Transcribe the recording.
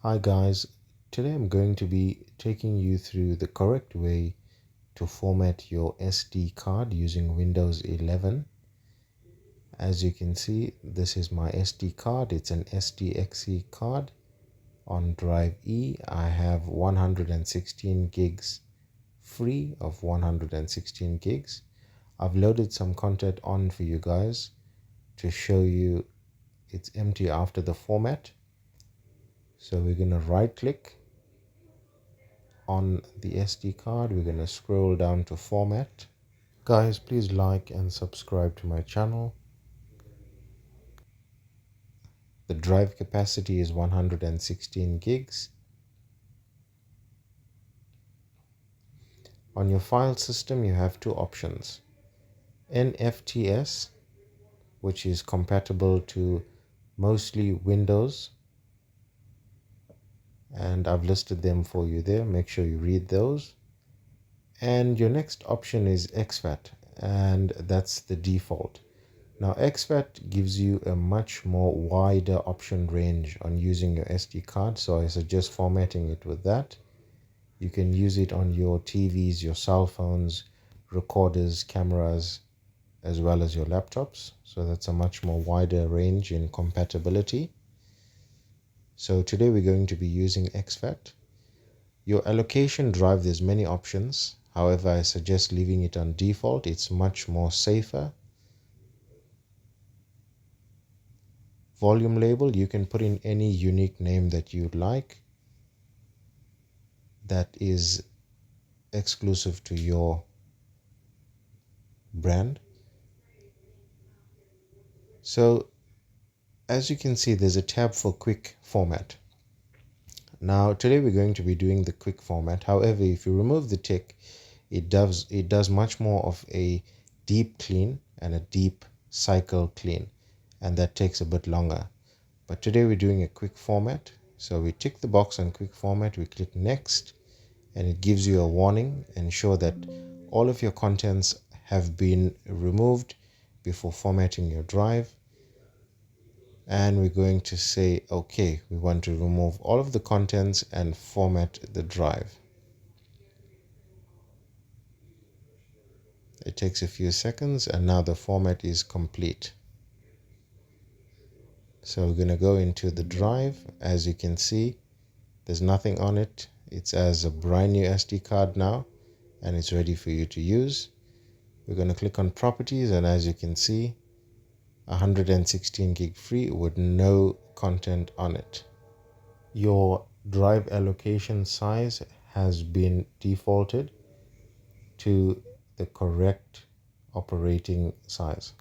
Hi guys, today I'm going to be taking you through the correct way to format your SD card using Windows 11. As you can see, this is my SD card. It's an SDXC card on drive E. I have 116 gigs free of 116 gigs. I've loaded some content on for you guys to show you it's empty after the format. So we're going to right click on the SD card. We're going to scroll down to format. Guys, please like and subscribe to my channel. The drive capacity is 116 gigs. On your file system, you have two options. NTFS, which is compatible to mostly Windows, and I've listed them for you there. Make sure you read those. And your next option is exFAT, and that's the default. Now exFAT gives you a much more wider option range on using your SD card, so I suggest formatting it with that. You can use it on your TVs, your cell phones, recorders, cameras, as well as your laptops. So that's a much more wider range in compatibility. So today we're going to be using exFAT. Your allocation drive, there's many options. However, I suggest leaving it on default. It's much more safer. Volume label, you can put in any unique name that you'd like that is exclusive to your brand. So as you can see, there's a tab for quick format. Now today we're going to be doing the quick format. However, if you remove the tick, it does much more of a deep clean and a deep cycle clean, and that takes a bit longer. But today we're doing a quick format. So we tick the box on quick format, we click next, and it gives you a warning. Ensure that all of your contents have been removed before formatting your drive. And we're going to say, okay, we want to remove all of the contents and format the drive. It takes a few seconds, and now the format is complete. So we're going to go into the drive. As you can see, there's nothing on it. It's as a brand new SD card now, and it's ready for you to use. We're going to click on properties, and as you can see, 116 gig free with no content on it. Your drive allocation size has been defaulted to the correct operating size.